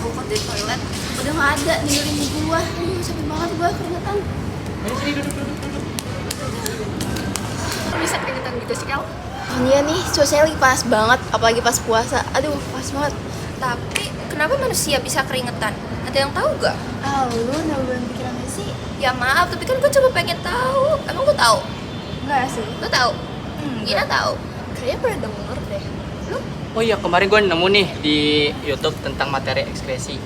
angkot di toilet udah nggak ada ninggalin gua. Aduh sakit banget gua keringetan. Bisa keringetan gitu sih kau? Iya nih cuacanya lagi panas banget apalagi pas puasa. Aduh panas banget. Tapi kenapa manusia bisa keringetan? Ada yang tahu gak? Ah lu nambah pikirannya sih? Ya maaf, tapi kan gue cuma pengen tahu. Emang gue tahu? Enggak sih. Lo tahu? Gina tahu. Kayaknya pernah denger deh. Lu? Oh iya, kemarin gue nemu nih di YouTube tentang materi ekspresi.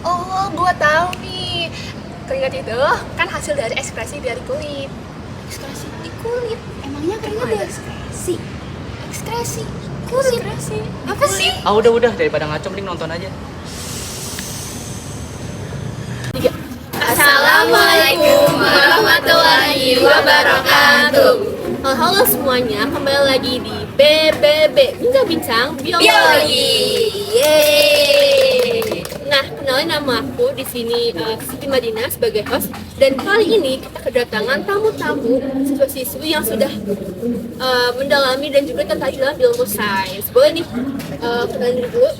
Oh, gue tahu nih. Keringat itu kan hasil dari ekspresi dari kulit. Ekspresi Di kulit. emangnya keringet ada ekspresi? Ekspresi kulit. Ekspresi Apa sih? Ah udah daripada ngaco mending nonton aja. Assalamualaikum warahmatullahi wabarakatuh. Halo semuanya, kembali lagi di BBB Bincang-Bincang Biologi. Yeay. Nah, kenalin nama aku di sini Siti Madinah sebagai host, dan kali ini kita kedatangan tamu-tamu siswa-siswi yang sudah mendalami dan juga tertarik dalam ilmu sains. Boleh nih kenalin dulu.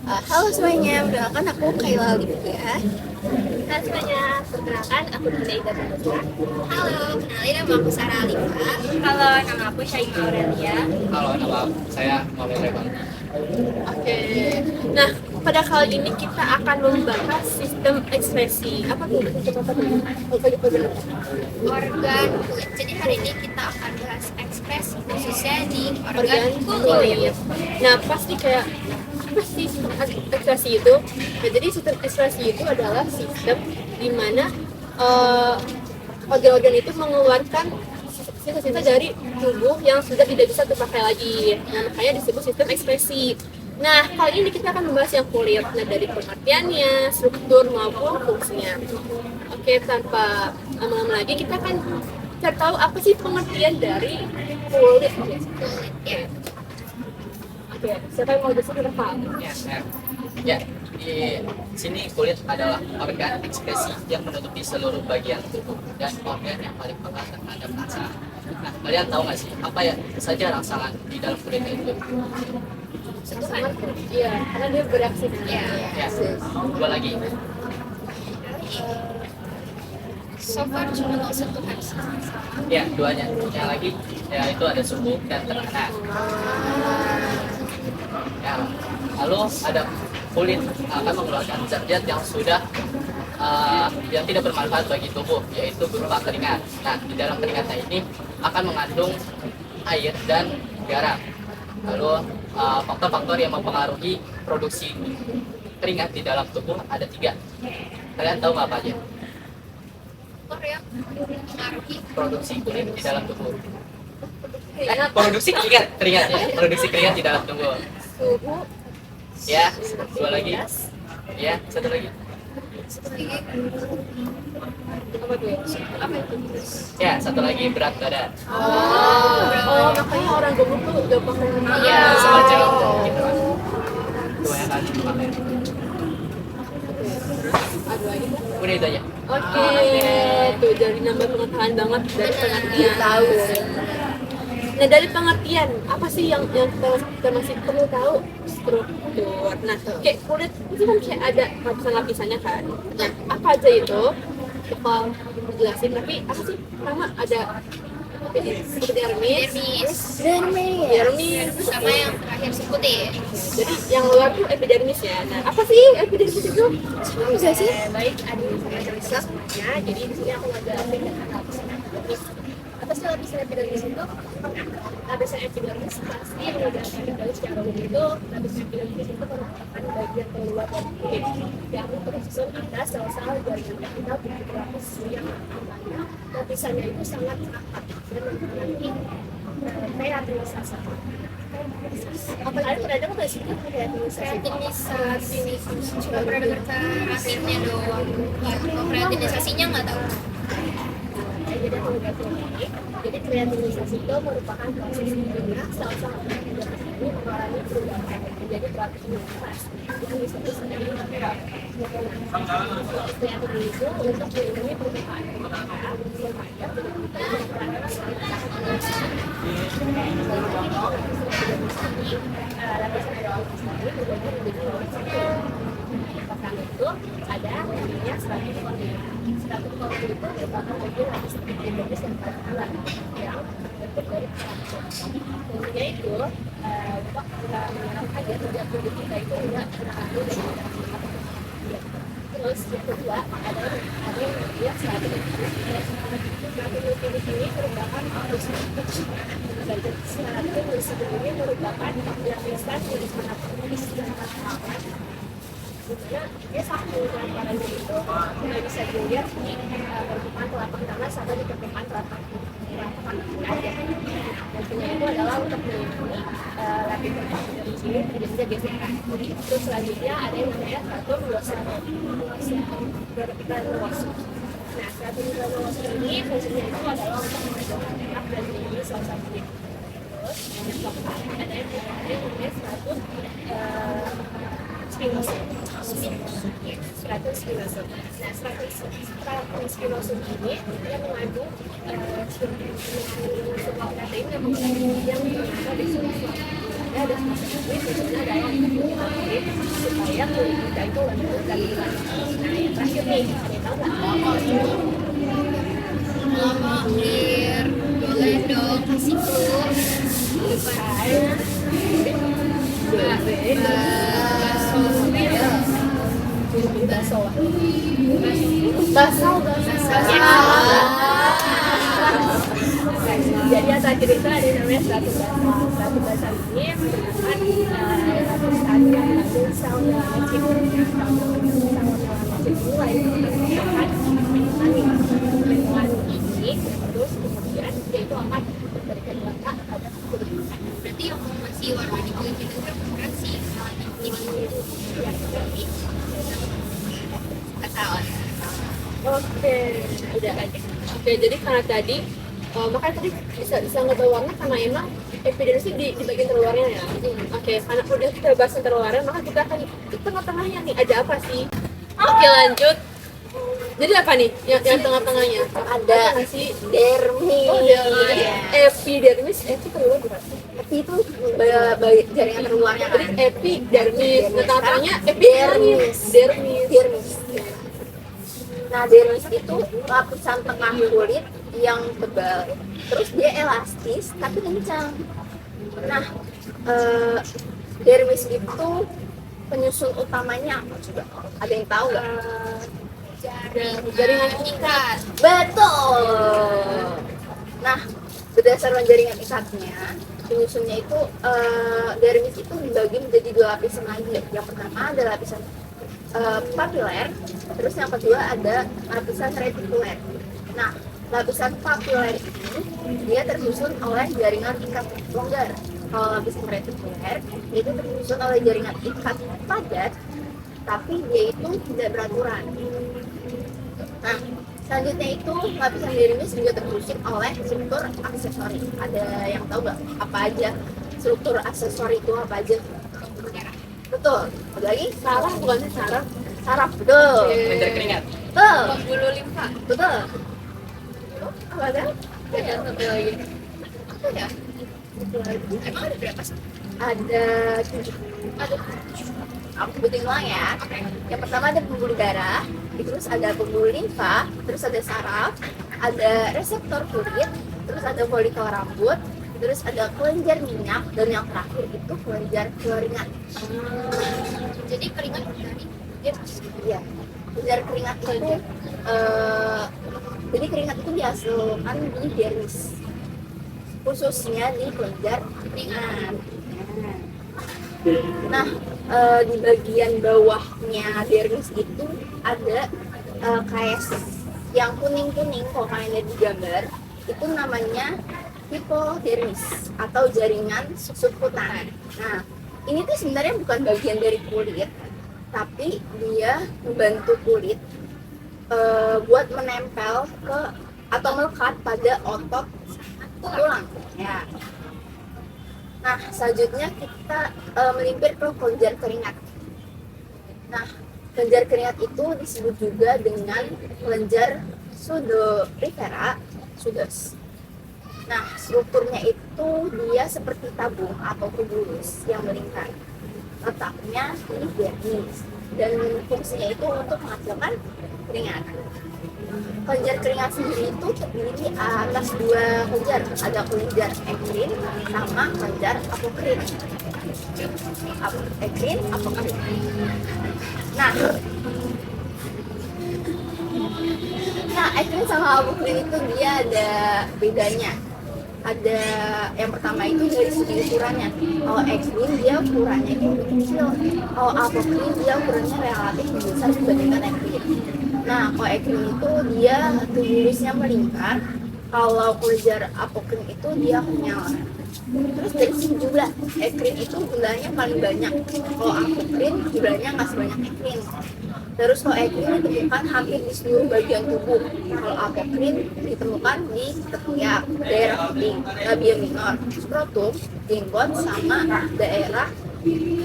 Halo semuanya, perkenalkan aku Kayla Livia. Halo semuanya, perkenalkan aku Dina Ida Putra. Halo, kenalin nama aku Sarah Alifa. Halo, nama aku Syaima Aurelia. Halo, nama saya Muhammad Revan. Oke. Nah, pada kali ini kita akan membahas sistem ekspresi. Apa tuh? Organ kulit. Jadi hari ini kita akan bahas ekspresi khususnya di organ Organ kulit. kulit. Nah, pasti kayak apa sih sistem ekspresi itu? Nah, jadi sistem ekspresi itu adalah sistem di mana organ-organ itu mengeluarkan sisa-sisa dari tubuh yang sudah tidak bisa terpakai lagi. Nah, makanya disebut sistem ekspresi. Nah, kali ini kita akan membahas yang kulit. Nah, dari pengertiannya, struktur maupun fungsinya. Oke, tanpa lama-lama lagi kita akan cari tahu apa sih pengertian dari kulit. Ya. Oke, siapa yang mau jelasin kenapa? Ya, di sini kulit adalah organ ekspresi yang menutupi seluruh bagian tubuh dan organ yang paling peka terhadap rangsangan. Nah, kalian tahu nggak sih apa ya saja rangsangan di dalam kulit itu? Sentuhan. Iya, karena dia bereaksi. Ya. Ya, dua lagi. So far cuma mau sentuhan sama. Ya, duanya. Yang lagi, ya itu ada suhu dan tekanan. Ya, lalu ada kulit akan mengeluarkan zat-zat yang sudah yang tidak bermanfaat bagi tubuh, yaitu berupa keringat. Nah, di dalam keringatnya ini akan mengandung air dan garam. Lalu faktor-faktor yang mempengaruhi produksi keringat di dalam tubuh ada 3. Kalian tahu nggak apa aja? Faktor yang mempengaruhi Produksi kulit di dalam tubuh. keringat. Produksi keringat ya. Produksi keringat di dalam tubuh. Suhu, Ya, 2 lagi. Ya, 1 lagi. apa tuh? Apa itu? Ya, 1 lagi berat badan. Oh, makanya orang gemuk tuh gampang kena. Iya. Semacam itu. Gitu. Kebanyakan pakai. Ada lagi kan? Udah itu aja. Oke, tuh dari nambah pengetahuan banget dari pengertian. Tahu. Nah, dari pengertian apa sih yang kita masih perlu tahu? Struktur. Nah, kayak kulit itu kan kayak ada lapisan-lapisannya kan. Nah, apa aja itu? Bakal jelasin. Tapi apa sih? Pertama ada epidermis. Dermis. Sama yang terakhir sekuti. Jadi yang luar tuh epidermis ya. Nah, apa sih epidermis itu? Bisa sih? Baik, ada saya jelaskan semuanya. Jadi di sini aku ngejelasin dengan lapisan epidermis. Apa sih lapisan epidermis itu? Lapisan epidermis pasti yang udah kita secara umum itu lapisan epidermis itu merupakan bagian terluar dari kulit yang tersusun atas sel-sel jaringan kita berlapis yang mana lapisannya itu sangat rapat dan nanti kreatinisasi. Apa kalian pernah dengar nggak sih kreatinisasi? Cuma pernah dengar kreatinnya doang. Kalau kreatinisasinya nggak tahu. Jadi aku nggak tahu ini. Jadi kreatinisasi itu merupakan proses di mana sel-sel epidermis ini mengalami perubahan menjadi kreativitas yang disebut sebagai kreativitas itu untuk melindungi permukaan terhadap lapisan aerobic ini berbagi menjadi pertama itu ada namanya stratum cornea. Stratum cornea itu merupakan bagian lapis epidermis yang paling luar yang terbentuk dari stratum. Intinya itu untuk kita menyerangkan ya setiap tubuh kita itu tidak terlalu dari terus yang kedua ada yang namanya stratum nukleus. Stratum nukleus ini merupakan stratum nukleus ini merupakan lapisan jenis monopolis yang terpakai dimana dia satu transparansi itu tidak bisa dilihat di permukaan telapak tangan sampai di permukaan telapak kaki aja. Maksudnya itu adalah untuk melindungi lapisan dari sini terjadinya gesekan. Terus selanjutnya ada yang namanya stratum granulosa. Nah, stratum granulosa ini fungsinya itu adalah untuk menjaga lemak dan melindungi sel-sel kulit. Terus yang keempat ada yang namanya stratum spinosum. Stratum spinosum. Nah, stratum spinosum ini dia mengandung sebuah protein yang berada di seluruh ada semacam kulit fungsinya adalah untuk menyelamatkan supaya kulit kita itu lembut dan hilang. Nah, yang terakhir nih, ada yang tahu nggak? Lama clear, boleh dong kasih clue. Jadi yang terakhir itu ada yang namanya stratum basal. Stratum basal ini merupakan lapisan yang mengandung sel melanin. Sel melanin mulai merupakan melanin ini, terus kemudian dia itu akan memberikan warna pada kulit. Berarti yang masih warna di kulit itu kan si ketahuan. Oke, udah aja. Oke, jadi karena tadi makanya tadi bisa ngebawa warna karena emang epidermis di bagian terluarnya ya. Oke, karena udah kita bahas yang terluarnya, maka kita akan ke tengah-tengahnya nih. Ada apa sih? Oke, lanjut. Jadi apa nih yang tengah-tengahnya? Ada sih dermis. Oh, dermis. Epidermis itu terluar bukan? Epi itu jaringan terluarnya Jadi kan. epidermis. Nah, tengah-tengahnya Dermis. dermis. Nah, dermis itu lapisan tengah kulit yang tebal. Terus dia elastis tapi kencang. Nah, dermis itu penyusun utamanya apa coba? Ada yang tahu nggak? Jaringan ikat. Betul. Nah, berdasarkan jaringan ikatnya, penyusunnya itu dermis itu dibagi menjadi dua lapisan lagi. Yang pertama ada lapisan papiler, terus yang kedua ada lapisan retikuler. Nah, lapisan papiler ini dia tersusun oleh jaringan ikat longgar. Kalau lapisan retikuler itu tersusun oleh jaringan ikat padat, tapi dia itu tidak beraturan. Nah, selanjutnya itu lapisan dermis juga tersusun oleh struktur aksesori. Ada yang tahu nggak apa aja struktur aksesori itu apa aja? Betul. Ada lagi? Saraf bukan sih saraf? Saraf, betul. Kelenjar keringat. Betul. Pembuluh limfa. Betul. Apa ada? Ada satu lagi. Apa ya? Emang ada berapa sih? Ada 7. Aku sebutin ulang ya. Yang pertama ada pembuluh darah, terus ada pembuluh limfa, terus ada saraf, ada reseptor kulit, terus ada folikel rambut, terus ada kelenjar minyak, dan yang terakhir itu kelenjar keringat. Jadi keringat dari dermis. Iya, kelenjar keringat itu jadi keringat itu dihasilkan di dermis, khususnya di kelenjar keringat. Nah, di bagian bawahnya dermis itu ada kayak yang kuning-kuning, kalau kalian lihat di gambar itu namanya hipodermis atau jaringan subkutan. Nah, ini tuh sebenarnya bukan bagian dari kulit, tapi dia membantu kulit buat menempel ke atau melekat pada otot tulang. Ya. Nah, selanjutnya kita melimpir ke kelenjar keringat. Nah, kelenjar keringat itu disebut juga dengan kelenjar sudorifera, sudos. Nah, strukturnya itu dia seperti tabung atau tubulus yang melingkar. Letaknya di dermis. dan fungsinya itu untuk menghasilkan keringat. Kelenjar keringat sendiri itu terdiri atas dua kelenjar, ada kelenjar ekrin sama kelenjar apokrin. Ekrin, apokrin. Nah, ekrin sama apokrin itu dia ada bedanya. Ada yang pertama itu dari segi ukurannya. Kalau ekrin dia ukurannya itu lebih kecil, kalau apokrin dia ukurannya relatif lebih besar dibandingkan ekrin. Nah, kalau ekrin itu dia tubulusnya melingkar, kalau kelenjar apokrin itu dia menyala. Terus dari segi jumlah, ekrin itu jumlahnya paling banyak, kalau apokrin jumlahnya nggak sebanyak ekrin. Terus kalau ekrin ditemukan hampir di seluruh bagian tubuh, kalau apokrin ditemukan di ketiak, daerah kuping, labia minor, skrotum, jenggot, sama daerah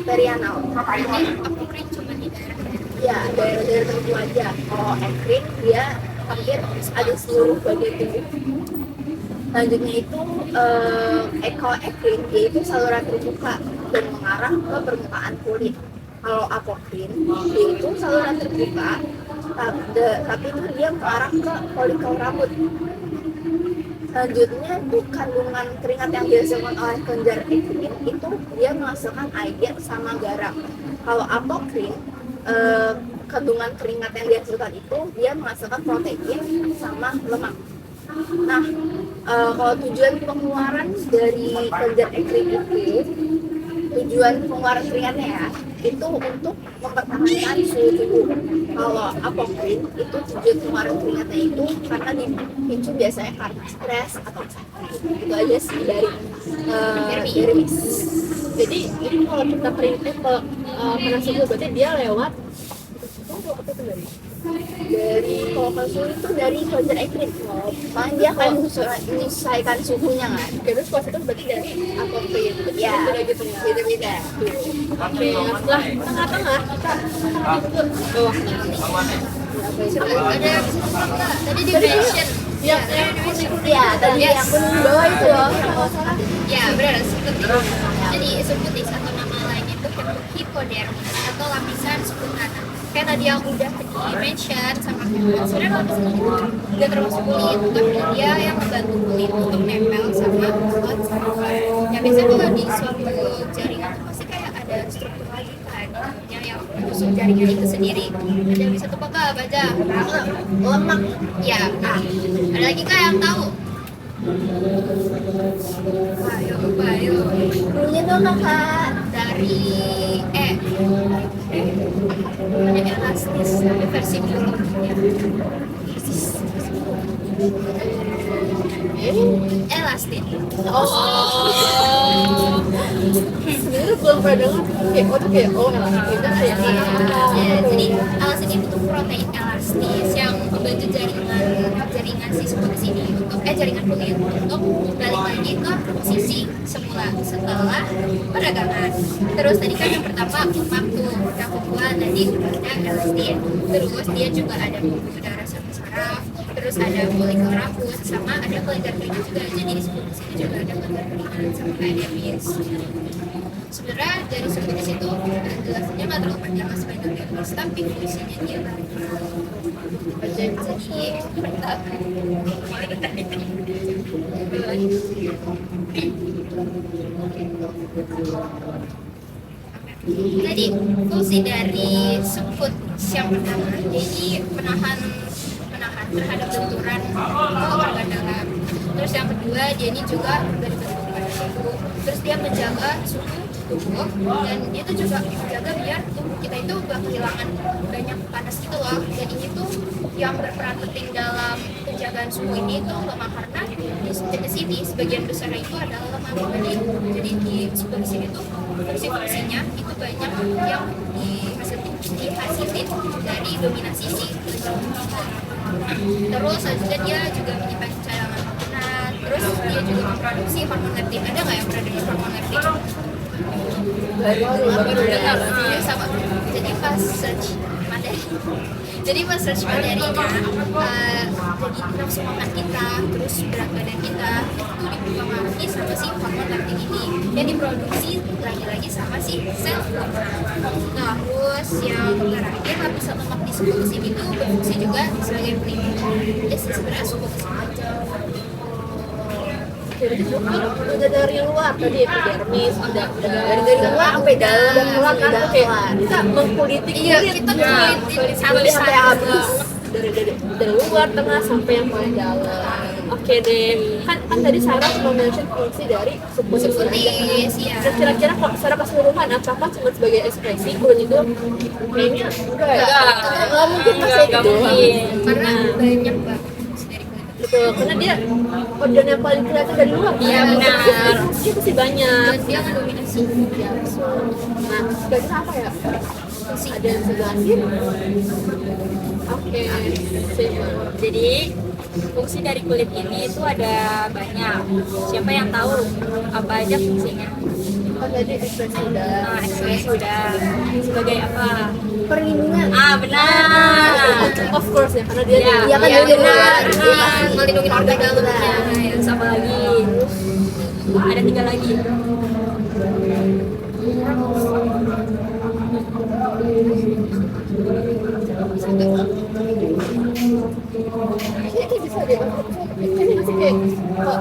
perianal. Jadi apokrin cuma di daerah Ya, daerah-daerah tertentu aja. Kalau ekrin dia hampir ada di seluruh bagian tubuh. Selanjutnya itu kalau ekrin dia itu saluran terbuka dan mengarah ke permukaan kulit. Kalau apokrin dia itu saluran terbuka tapi itu dia mengarah ke folikel rambut. Selanjutnya itu kandungan keringat yang dihasilkan oleh kelenjar ekrin itu dia menghasilkan air sama garam. Kalau apokrin kandungan keringat yang dihasilkan itu dia menghasilkan protein sama lemak. Nah, kalau tujuan pengeluaran dari kelenjar ekrin itu, tujuan pengeluaran keringatnya ya, itu untuk mempertahankan suhu tubuh. Kalau apokrin itu tujuan pengeluaran keringatnya itu karena dipicu biasanya karena stres atau sakit. Itu aja sih dari dermis. Jadi kalau kita keringat panas suhu berarti dia lewat Dari kalau suhu itu dari kelenjar ekrin. Makanya dia akan menyesuaikan suhunya kan. terus puasa itu berarti dari apokrin. Ya, Beda gitu ya. beda-beda. Oke, setelah tengah-tengah kita bawahnya. Ada tadi di mention Ya, Ya, tadi yang kuning bawah itu loh. ya benar seperti itu. Jadi subkutis atau nama lainnya itu hipodermis atau lapisan suku tanah. Kayak tadi yang udah di mention sama Kevin, sebenarnya lapisan itu nggak termasuk kulit, tapi dia yang membantu kulit untuk nempel sama kulit. Ya biasanya kalau di suatu jaringan itu pasti kayak ada struktur lagi kan, yang menyusun jaringan itu sendiri. Ada bisa tebak nggak baca? Lemak. Ya, nah, ada lagi kah yang tahu? Ayo. Dulunya dong kakak. Dari ada elastis, ada versi biologinya. Elastin. sebenarnya belum pernah dengar kayak kita kayak Ya, jadi elastin itu tuh protein elastis yang membantu jaringan si subkutis ini untuk jaringan kulit untuk balik lagi ke sisi semula setelah peragangan. Terus tadi kan yang pertama lemak tuh, yang kedua tadi udah ada elastin, terus dia juga ada pembuluh darah sama saraf, terus ada folikel rambut sama ada kelenjar keringat juga. Jadi di subkutis ini juga ada kelenjar keringat sama kayak dermis. Sebenarnya dari subkutis itu jelasannya nggak terlalu panjang sebanyak dermis, tapi fungsinya dia banyak. Jadi fungsi dari subkutis yang pertama jadi menahan terhadap benturan organ dalam. Terus yang kedua dia ini juga dari bentuk pada tubuh. Terus dia menjaga suhu tubuh dan dia itu juga menjaga biar tubuh kita itu gak kehilangan banyak panas gitu loh. Dan ini tuh yang berperan penting dalam penjagaan suhu ini tuh lemak, karena di sini sebagian besar itu adalah lemak. Jadi di sebelah sini tuh fungsi-fungsinya itu banyak yang dihasilin dari dominasi si lemak. Terus selanjutnya dia juga menyimpan cadangan makanan. Terus dia juga memproduksi hormon leptin. Ada nggak yang pernah dengar hormon leptin? Baru dengar. Sama. Jadi pas search materi. Jadi pas search materinya, jadi nafsu makan kita, terus berat badan kita itu dipengaruhi sama si hormon leptin ini yang diproduksi lagi-lagi sama si sel lemak. Nah, terus yang terakhir lapisan lemak di seluruh sini itu berfungsi juga sebagai pelindung. Ya sih sebenarnya cukup aja. Jadi udah dari luar tadi epidermis, udah dari luar sampai dalam, udah keluar kan tuh kayak kita mengkuliti Iya, kulit. kita Nah, kulitin kulit sampai habis. habis. Dari luar, tengah sampai yang paling dalam. Oke deh, kan tadi Sarah cuma mention fungsi dari subkutis. Subkutis, ya. Dan kira-kira kalau secara keseluruhan apakah cuma sebagai ekspresi kulit itu kayaknya enggak ya? Nggak mungkin masih itu doang. Karena Nah, banyak banget dari kulit. betul, karena dia organ yang paling kelihatan dari luar. Iya, benar. Dia pasti banyak. Dan dia mendominasi. Nah, kira-kira apa ya? Ada yang bisa jelasin? Oke, Jadi fungsi dari kulit ini itu ada banyak. Siapa yang tahu apa aja fungsinya? kan tadi ekspresi udah. Nah, ekspresi udah sebagai apa? Perlindungan. Benar. Of course ya, karena dia Ya, Iya kan Iya, dari luar. benar. Dia pasti Melindungi organ dalamnya. Terus apa lagi? Ada 3 lagi. Kayaknya bisa deh. Ini masih kayak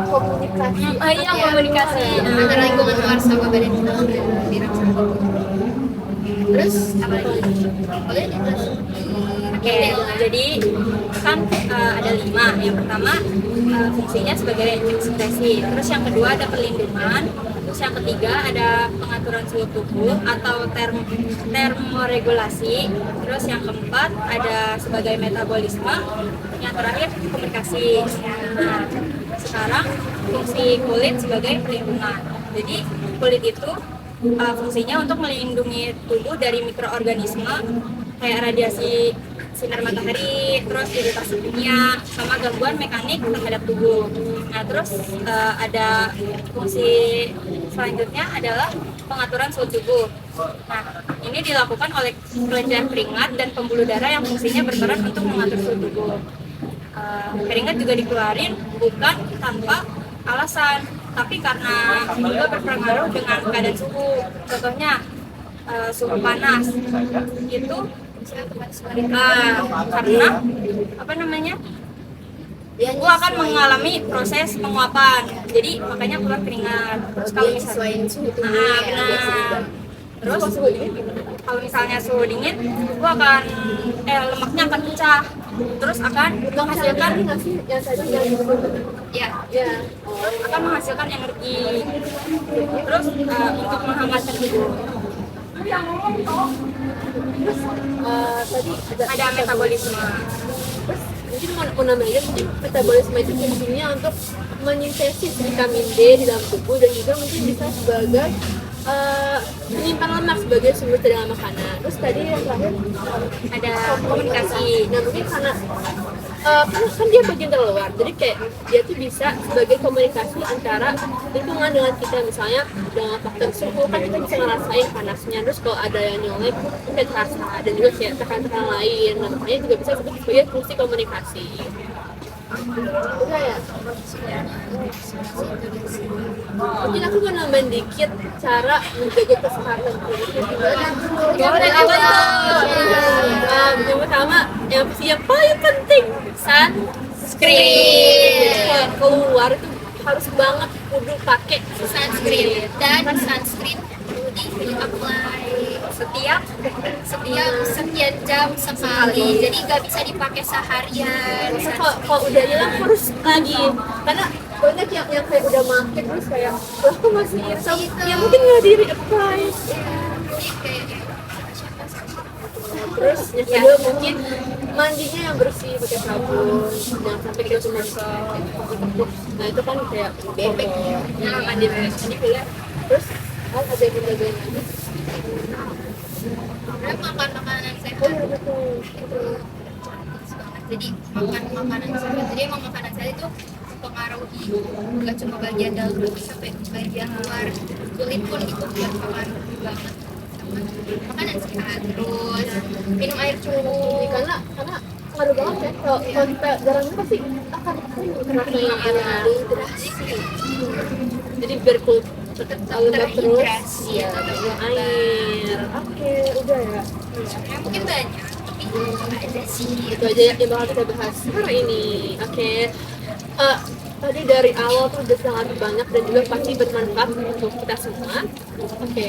komunikasi. Iya, komunikasi. Antara lingkungan luar sama badan kita udah dirasakan. Terus apa lagi? Boleh dijelasin? Oke, jadi kan ada 5. Yang pertama fungsinya sebagai ekspresi. Terus yang kedua ada perlindungan. Terus yang ketiga ada pengaturan suhu tubuh atau termoregulasi. Terus yang keempat ada sebagai metabolisme. Yang terakhir komunikasi. Nah, sekarang fungsi kulit sebagai perlindungan. Jadi kulit itu fungsinya untuk melindungi tubuh dari mikroorganisme kayak radiasi sinar matahari, terus iritasi kimia, sama gangguan mekanik terhadap tubuh. Nah, terus ada fungsi selanjutnya adalah pengaturan suhu tubuh. Nah, ini dilakukan oleh kelenjar keringat dan pembuluh darah yang fungsinya berperan untuk mengatur suhu tubuh. Keringat juga dikeluarin bukan tanpa alasan, tapi karena juga berpengaruh dengan keadaan suhu. Contohnya suhu panas itu karena apa namanya tubuh akan mengalami proses penguapan, jadi makanya keluar keringat. Terus kalau dia misalnya nyesuaiin suhu tubuhnya ya, biar benar. seimbang. Terus kalau misalnya suhu dingin, tubuh akan lemaknya akan pecah, terus akan menghasilkan yang tadi yang disebut Ya, ya. terus akan menghasilkan energi, terus untuk menghangatkan tubuh. Tadi Ada metabolisme. mungkin mau namanya mungkin metabolisme itu fungsinya untuk menyintesis vitamin D di dalam tubuh dan juga mungkin bisa sebagai menyimpan lemak sebagai sumber cadangan makanan. Terus tadi yang terakhir Ada komunikasi. nah mungkin karena kan dia bagian terluar, jadi kayak dia tuh bisa sebagai komunikasi antara lingkungan dengan kita, misalnya dengan faktor suhu kan kita bisa ngerasain panasnya, terus kalau ada yang nyolek kita terasa, dan juga kayak tekan-tekan lain, nah makanya juga bisa disebut sebagai fungsi komunikasi. Udah ya? Mungkin aku mau nambahin dikit cara menjaga kesehatan kulit gimana? Yang pertama, yang paling penting sunscreen. Jadi keluar itu harus banget kudu pakai sunscreen dan sunscreen perlu di apply setiap sekian jam sekali. Jadi nggak bisa dipakai seharian. Kalau udah hilang harus lagi, karena banyak yang kayak udah make terus kayak lah kok masih hitam, ya mungkin nggak di apply. Terus yang kedua mungkin mandinya yang bersih pakai sabun, jangan sampai kita cuma dikepuk. Nah itu kan kayak bebek ya. Nah mandi boleh. Terus ada yang menjagain lagi. Makan makanan sehat Oh iya betul. itu jadi makan makanan sehat. Jadi emang makanan sehat itu mempengaruhi nggak cuma bagian dalam tapi sampai bagian luar kulit pun itu berpengaruh banget sama makanan sehat. Terus minum air cukup. karena ngaruh banget ya kalau kita jarang minum pasti akan rasanya dehidrasi. Jadi biar kulit tetap lembab terus Terhidrasi, ya tetap minum air. Oke, udah ya. Ya, mungkin banyak tapi ada sih. Itu aja yang bakal kita bahas hari ini. Oke. Tadi dari awal tuh udah sangat banyak dan juga pasti bermanfaat untuk kita semua. Oke.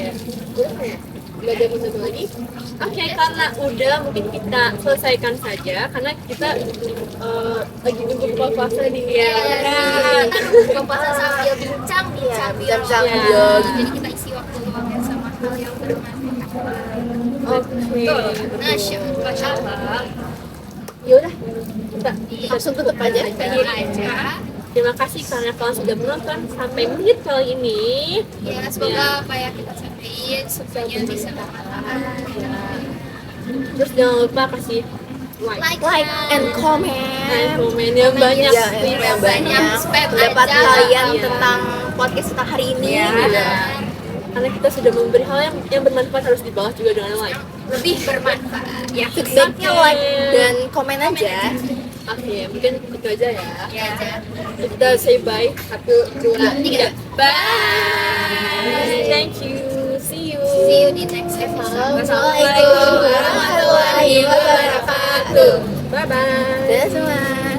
Udah kayak nggak ada benda lagi. Oke, karena udah mungkin kita selesaikan saja karena kita lagi nunggu buka puasa nih ya. Kita buka puasa sambil bincang bincang-bincang Ya. ya. Jadi kita isi waktu luangnya sama hal yang bermanfaat. Oke. Masya Allah. Yaudah, kita langsung tutup aja. Aja. Terima kasih karena kalian sudah menonton sampai menit kali ini. Ya, semoga apa yang kita sampaikan semuanya bisa bermanfaat. Terus jangan lupa kasih like and comment dan komen yang banyak. ya, please. yang banyak Spam pendapat aja. kalian Iya. tentang podcast kita hari ini Ya, gitu. Karena kita sudah memberi hal yang bermanfaat harus dibalas juga dengan like. lebih bermanfaat. Ya, Feedbacknya like dan komen aja. Oke, mungkin itu aja ya. ya aja. Kita say bye. 1, 2, 3. Bye. Thank you. See you. See you di next episode. Assalamualaikum warahmatullahi wabarakatuh. Bye bye. Dadah semua.